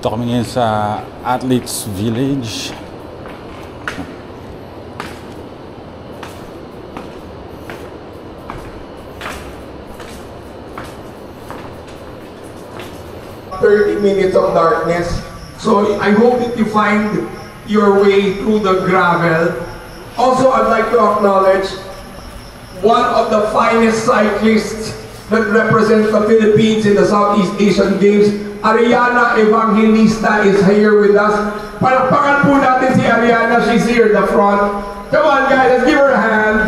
Dito kami ngayon sa Athletes Village. Minutes of darkness. So I hope that you find your way through the gravel. Also, I'd like to acknowledge one of the finest cyclists that represents the Philippines in the Southeast Asian Games. Ariana Evangelista is here with us. Palakpakan po natin si Ariana. She's here in the front. Come on guys, let's give her a hand.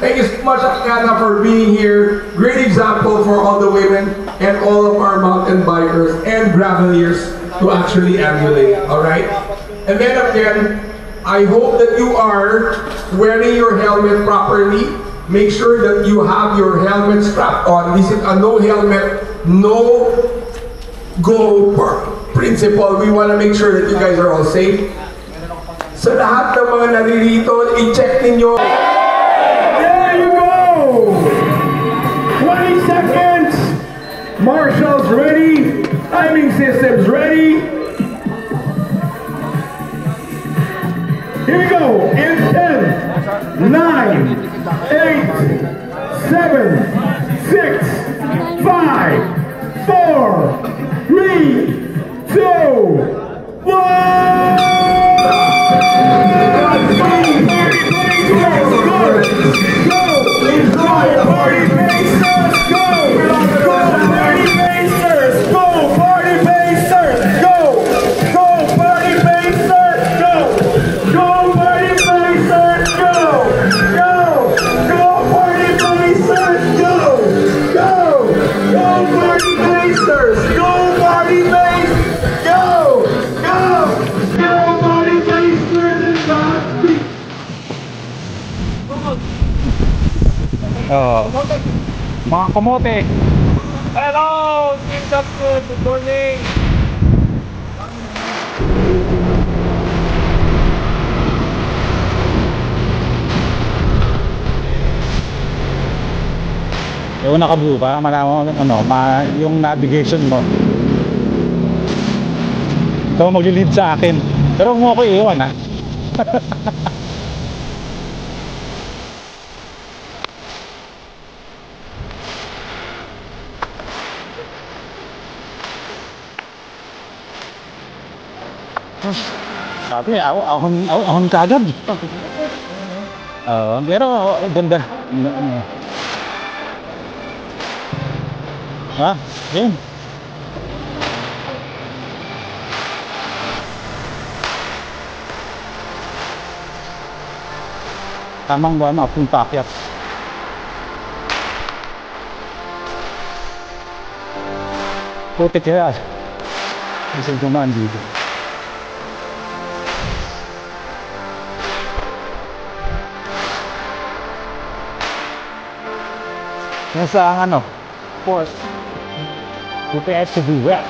Thank you so much, Ariana, for being here. Great example for all the women and all of our mountain bikers and graveliers to actually emulate, alright? And then again, I hope that you are wearing your helmet properly. Make sure that you have your helmet strapped on. This is a no helmet, no go principle. We want to make sure that you guys are all safe. Sa lahat ng mga naririto, i-check ninyo. There you go! 20 seconds! Marshall's ready. Timing system's ready. Here we go. In 10, 9, 8, 7, 6, 5, 4, 3, 2, 1. Mga kamote. Hello! Team Dapco, good morning! Yung nakablue pa, malaman ano, yung navigation mo. Ikaw maglilid sa akin. Pero mo ako iiwan ha. Sabi, ahon kagad. Pero ganda. Ha? Yun. Tamang buwan na akong takyat. Putik ya. Bisa dumaan dito. Nasa ano? Port. Prepare to be wet.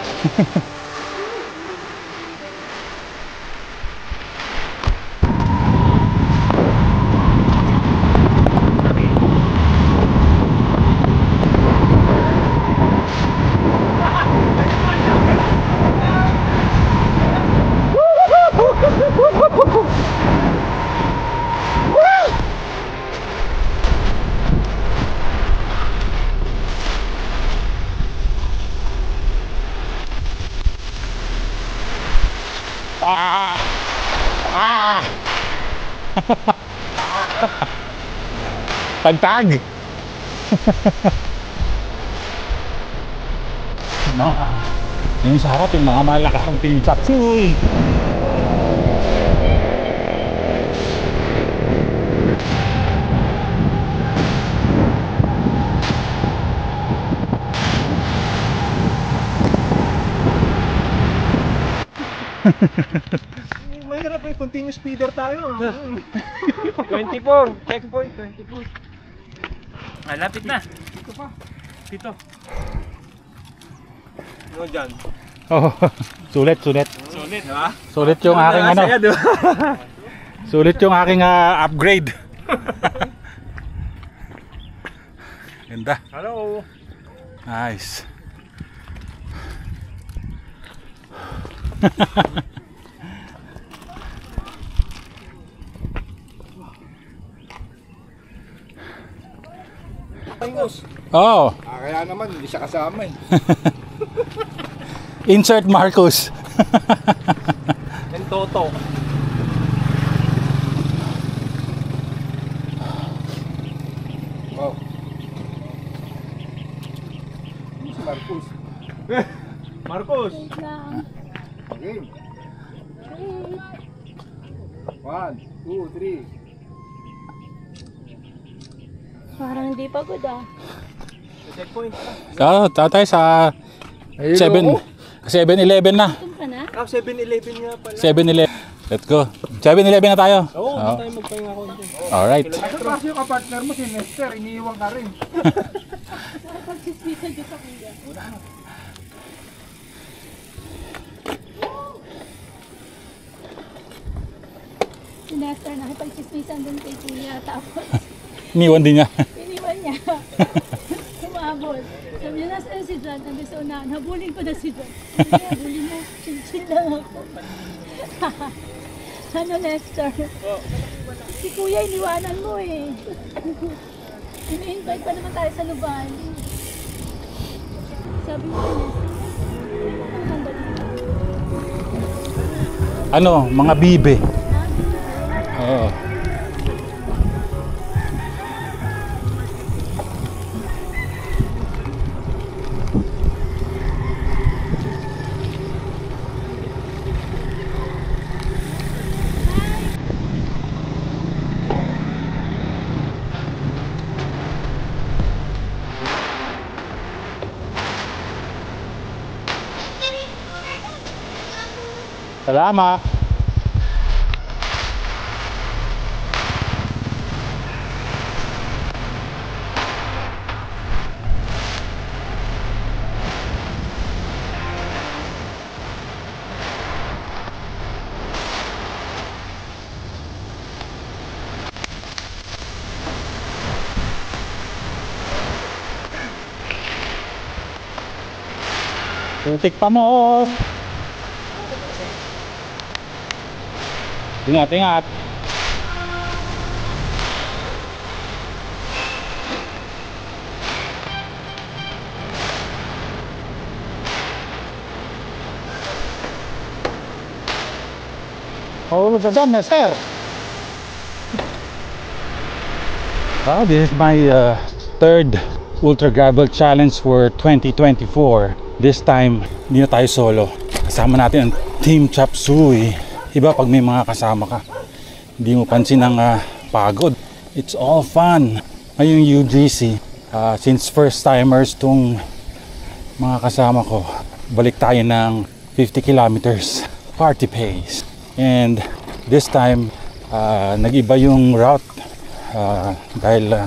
Pagtag. No. Yung sa harap yung mga malakas ng pinsat. Mahirap eh, continuous speeder tayo. 24, checkpoint 24. Ay, lapit na. Dito pa. Dito. Ano dyan? Oh, sulit. Sulit, ha? Sulit yung aking ano. Sulit yung aking upgrade. Ganda. Hello. Nice. Oh. Kaya naman, hindi siya kasama eh. Insert Marcos. And Toto. Wow. Ano si Marcos? Marcos. Wait lang. Game. Wait. 1, 2, 3. Parang hindi pagod ah. Checkpoint. Tatay sa 7-Eleven na. Tum ka na? 7-Eleven nga pala. 7-Eleven. Let's go. 7-Eleven na tayo. Oo, hindi tayo magpahinga konti. Alright. Ito kasi yung kapartner mo si Nestor, iniiwan ka rin. Pag-sismisan dyan sa kuya. Si Nestor nakipag-sismisan dun kay kuya. Tapos Iniwan din niya. iniwan niya. Kumabot. Sabi niya, nasaan si John? Sabi sa unahan, habulin ko na si John. Sabi niya, habulin mo. Chill lang ako. Ano, Nestor? Si kuya, iniwanan mo eh. Ini-invite pa naman tayo sa Luban. Sabi ko, Nestor, sandali. Ano, mga bibe. Oo. Salamat. Tutik pa mo. Ingat, ingat. Oh, dyan na, sir. This is my third Ultra Gravel Challenge for 2024. This time, hindi na tayo solo. Kasama natin ang Team Chop Suey. Iba pag may mga kasama ka, hindi mo pansin ang pagod. It's all fun. Ngayong UGC, since first timers tong mga kasama ko, balik tayo ng 50 kilometers party pace. And this time, nag-iba yung route dahil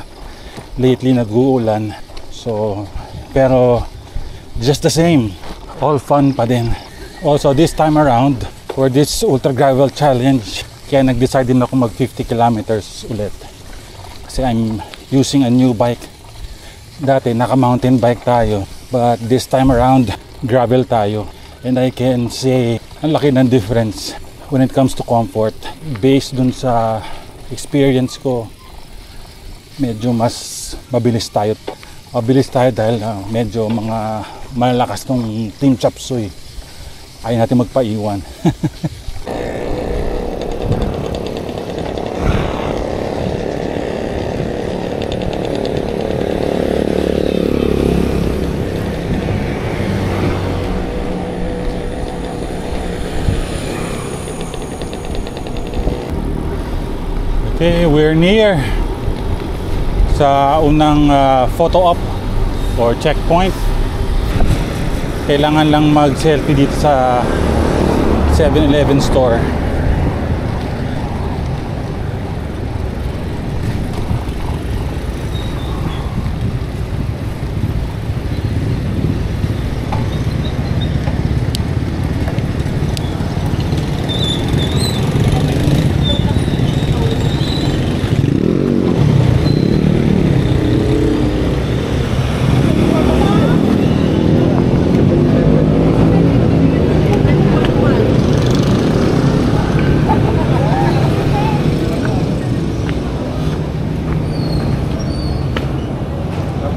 lately nag-uulan. So, pero just the same, all fun pa din. Also this time around, for this Ultra Gravel Challenge, kaya nag-decide din ako mag 50 kilometers ulit. Kasi I'm using a new bike. Dati naka-mountain bike tayo, but this time around, gravel tayo. And I can say, ang laki ng difference when it comes to comfort. Based dun sa experience ko, medyo mas mabilis tayo. Mabilis tayo dahil medyo mga malalakas tong Team Chop Suey. Ayaw natin magpaiwan. Okay, we're near sa unang photo op or checkpoint. Kailangan lang mag-selfie dito sa 7-Eleven store.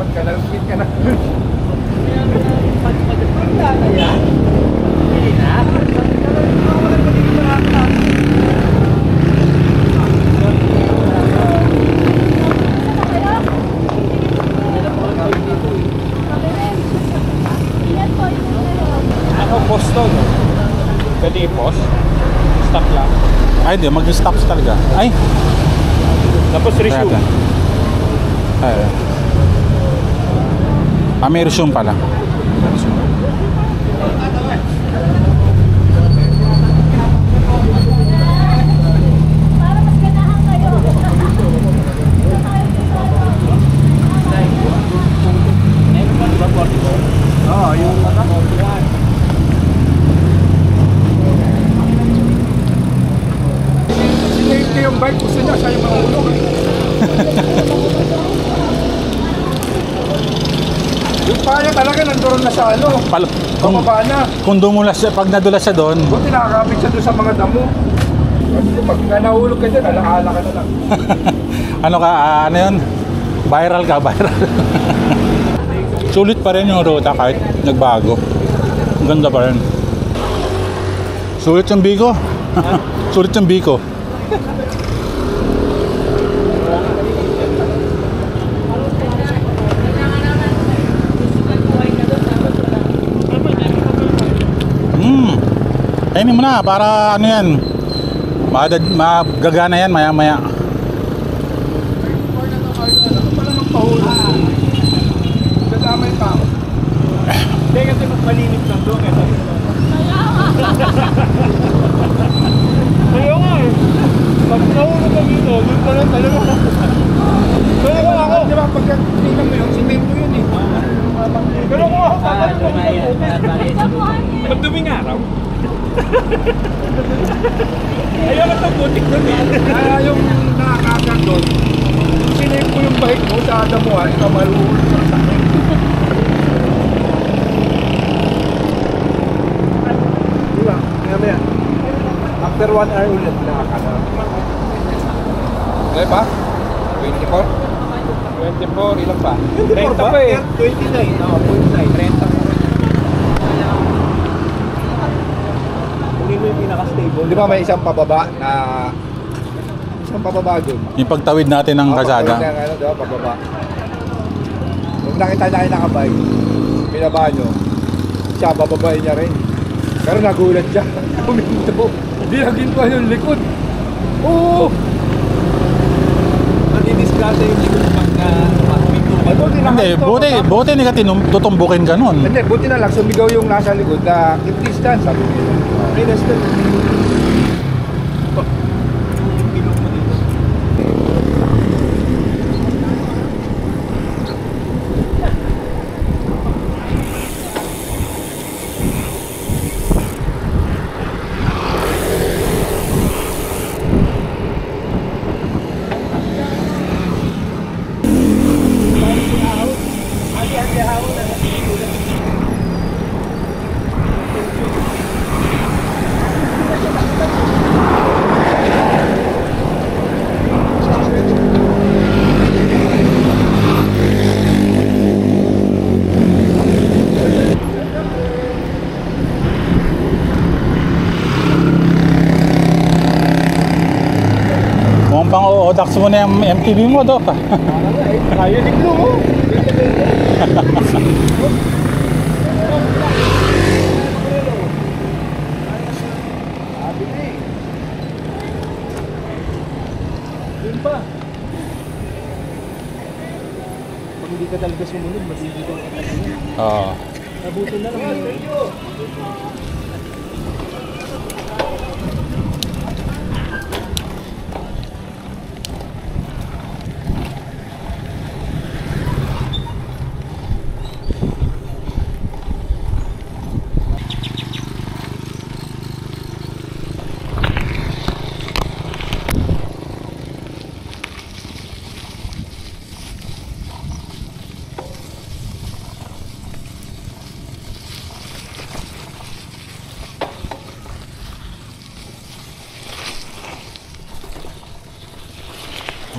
Kalawit ka na. Ako, post to, no? Pwede i-post? Stop lang. Ay, di. Mag-stops talaga. Ay! Tapos resume. Ay. May resume pala. Para mas ganahan kayo. Oo, yung sinave ko yung bike, gusto niya siya yung mahulog. Yung paya talaga nandoon na sa ano, pababa na. Kung dumulas siya, pag nadulas siya doon, Buti nakakapit siya doon sa mga damo. Kasi pag nahulog ka dyan, alaala ka na lang. ano ka, ano yun? Viral ka, viral. Sulit pa rin yung ruta kahit nagbago. Ang ganda pa rin. Sulit yung Biko. Sulit yung Biko. Kainin mo na para ano yan. Magagana yan maya maya. Pala magpahulog. Dadamay pa ako. Hindi kasi mas malinis lang doon. Kaya nga eh. Pag nahulog ka dito, doon pa lang talaga. Kaya nga ako. Di ba, pagka tingnan mo yun, sinave mo yun eh. Pero kung ako pag duming araw. Ayaw na itong butik doon eh. Kaya yung nakakagat doon, sinave ko yung bike mo sa damuhan, ikaw maluhulog sa sakit. Di ba? Kaya after 1 hour ulit, nakakagat. Okay pa? 24? 24, ilan pa? 30 pa eh. 29. Oo, 29. 30. Hindi mo yung pinaka-stable. Di ba may isang pababa na... Isang pababa doon. Yung pagtawid natin ng kalsada. Ano, di ba? Pababa. Kung nakita na kayo nakabay, pinaba nyo, siya, bababain niya rin. Pero nagulat siya. Kuminto. Hindi naging pa yung likod. Oo! Nadidiskarte yung likod pagka huminto. Buti hindi ka tutumbukin ka nun. Hindi, buti na lang sumigaw yung nasa likod na keep distance, sabi ko. Okay, that's the... Mukhang pang-o-odax mo na yung MTV mo, Dok. Kaya diglo mo. Yun pa. Pag hindi ka talaga sumunod, masigi ka talaga. Oo. Nabutin na lang.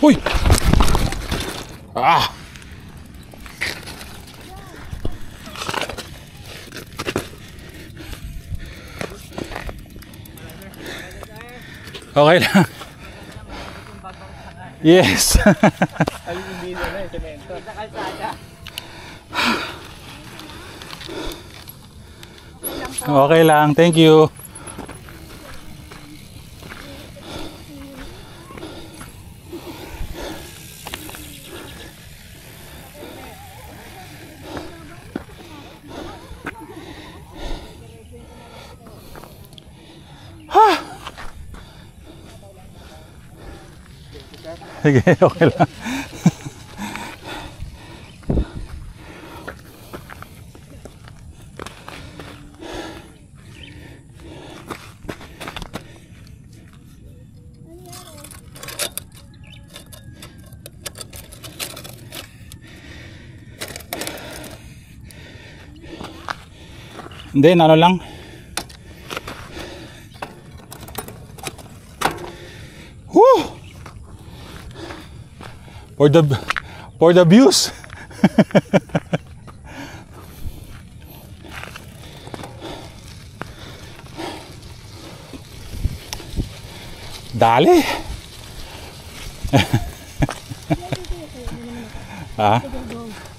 Uy! Ah! Okay lang. Yes. Okay lang, thank you. Sige, okay lang. Hindi, ano lang. Woo! For the views. Dali. Ha?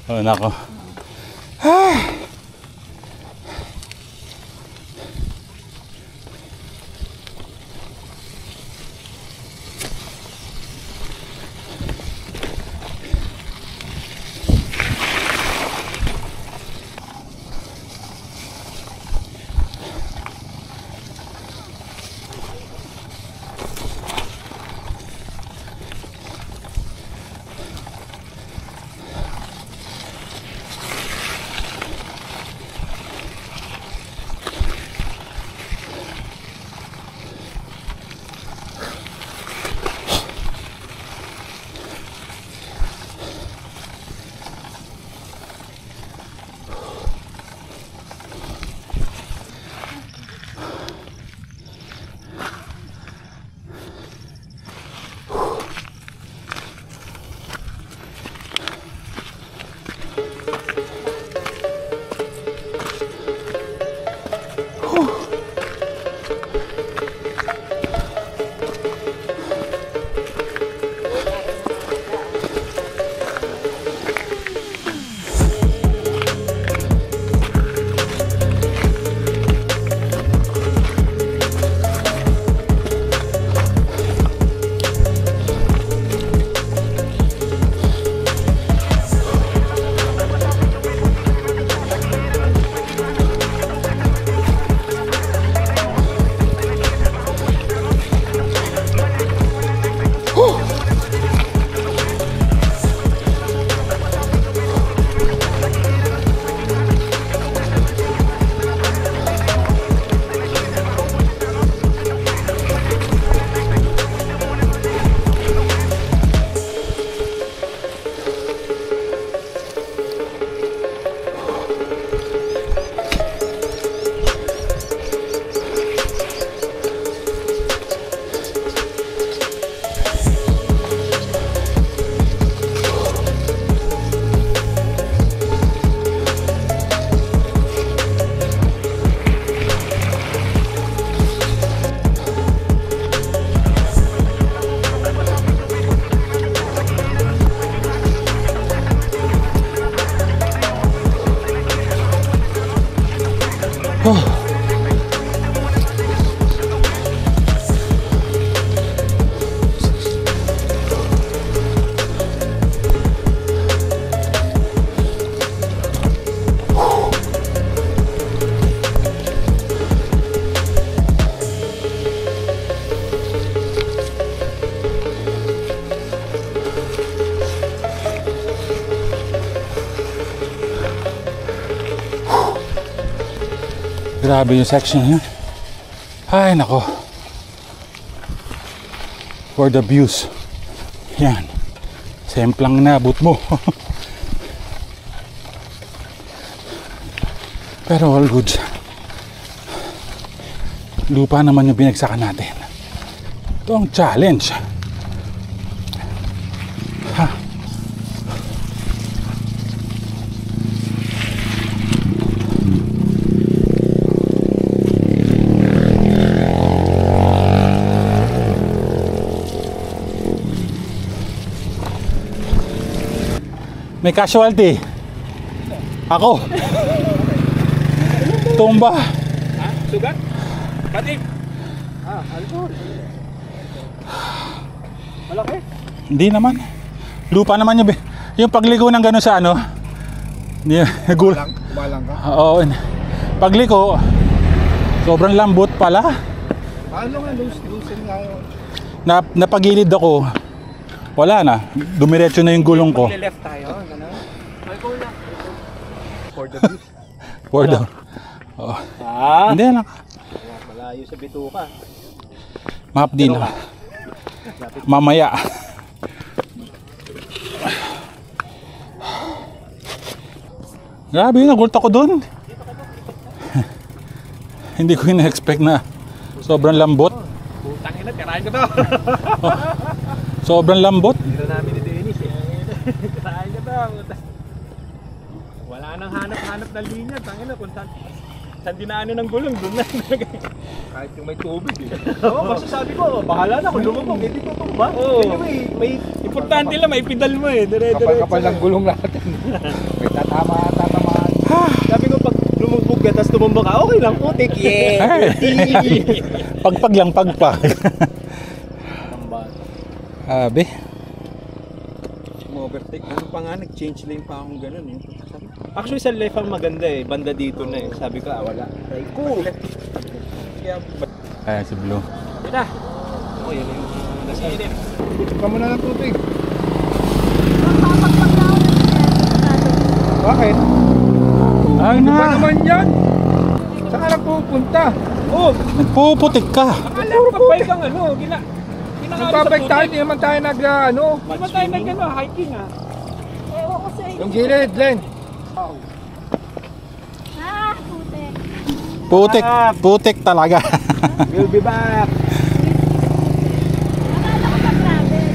Oh, nako. Grabe yung section yun. Ay, nako. For the views. Yan. Semplang nabot mo. Pero all good. Lupa naman yung binagsakan natin. Ito ang challenge. Ha. May casualty. Ako. Tumba. Ha? Sugat? Pati? Alcohol. Malaki? Hindi naman. Lupa naman yung pagligo ng gano'n sa ano. Kumalang ka? Oo. Pagligo, sobrang lambot pala. Paano nga, loosen nga yun? Napagilid ako. Wala na. Dumiretso na yung gulong ko. Magle-left tayo. Gano'n? Alcohol na. For the beach. For the... Oh. Hindi lang. Malayo sa bituka. Mahapdi na. Mamaya. Grabe, nagulat ako doon. Hindi ko ina-expect na sobrang lambot. Putang ina, tirahin ko to. Sobrang lambot. Dito namin ni Dennis eh. Tirahin ko to. Wala nang hanap-hanap na linya. Tangina kung saan dinaanan ng gulong, doon na. Kahit yung may tubig eh. Oo, basta sabi ko, bahala na kung lumubog, hindi ko ba? Oo. Anyway, may importante lang, may pedal mo eh. Kapal ng gulong natin. May tatamaan. Sabi ko, pag lumubog ka, tapos tumumba ka, okay lang, putik, yeah. Pagpag lang, pagpag. Abi. Overtake, ano pa nga, nag-change lane pa akong ganun eh. Actually sa left ang maganda eh, banda dito na eh. Sabi ko, wala. Try ko. Ayan si Blue. Ito. Ako, yun yung nasinip. Ika mo na ng tubig. Bakit? Ay Ano ba na! naman yan? Saan ka nagpupunta? Oh, Nagpuputik ka! akala ko pagpay kang ano, Nagbabike tayo, hindi naman tayo Hindi naman tayo hiking ah. Ewan ko sa inyo. Yung gilid, Len. Putek. Putik talaga. We'll be back. Akala ko pa travel.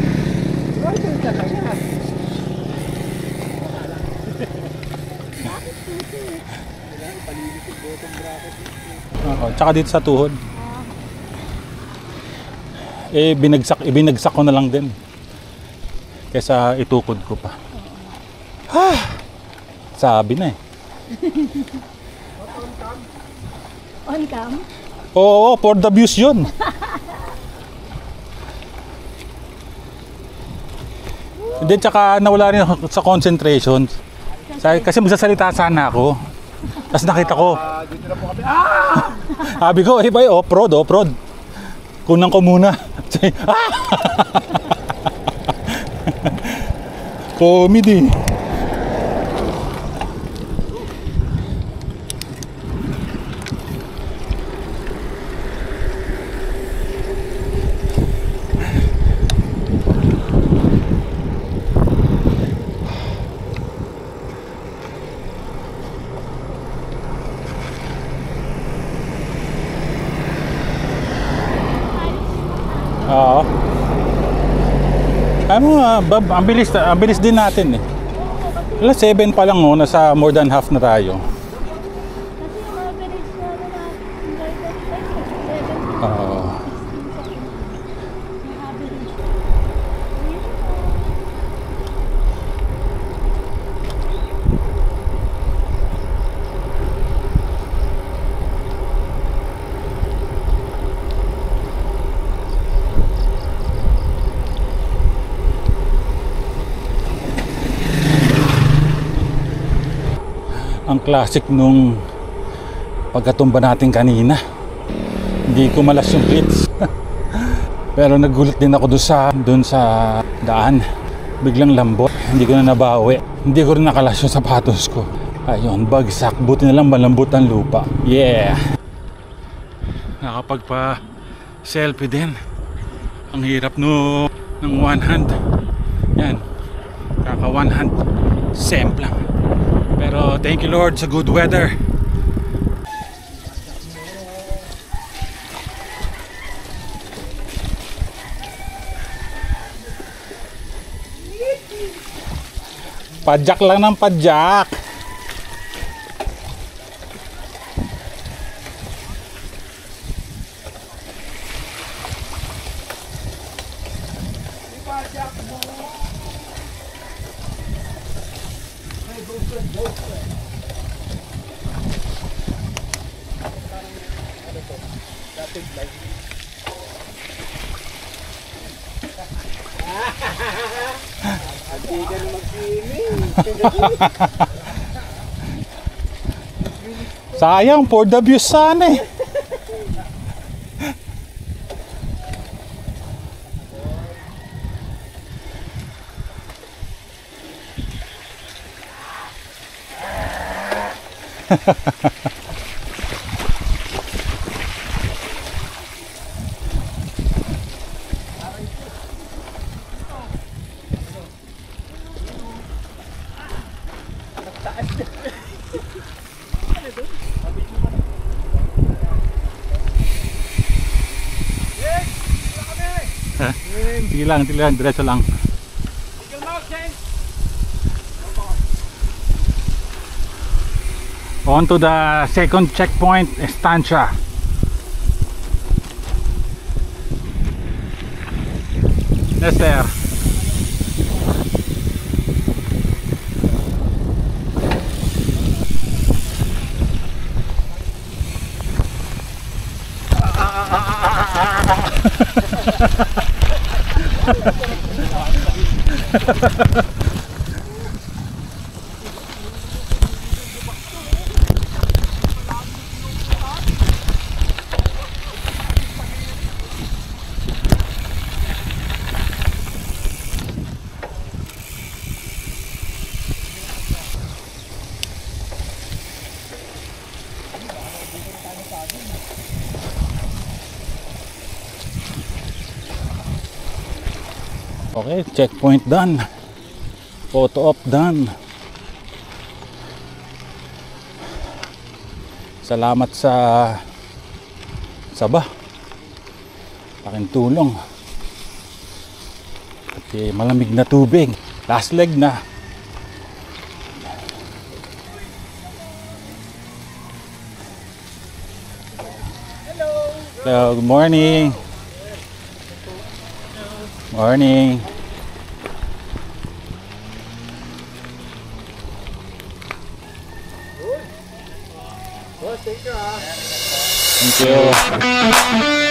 Tsaka dito sa tuhod. Ibinagsak ko na lang din. Kaysa itukod ko pa. Sabi na eh. On cam? Oo, for the views yun. Hindi, tsaka nawala rin ako sa concentration. Kasi magsasalita sana ako. Tapos nakita ko. Dito na po kami. Sabi ko, boy, off-road. Kunan ko muna. Comedy. Oo. Ano, ang bilis din natin eh. Alas 7 pa lang oh, nasa more than half na tayo. Kasi yung average na natin, 7. Oo. Yung average. Ang classic nung pagkatumba natin kanina. Hindi ko malas yung clips. Pero nagulat din ako doon sa daan. Biglang lambot. Hindi ko na nabawi. Hindi ko rin nakalas yung sapatos ko. Ayun, bagsak. Buti na lang malambot ang lupa. Yeah! Nakapagpa selfie din. Ang hirap ng one hand. Yan. Kaka one hand. Semp lang. Pero thank you Lord sa good weather. Padjak lang ng padjak. Sayang, for the views sana eh. Sige lang, diretso lang. On to the second checkpoint, Estancia. Yes, sir. Okay, checkpoint done. Photo op done. Salamat sa Saba. Laking tulong. Pati malamig na tubig. Last leg na. Hello, good morning. Morning. Thank you.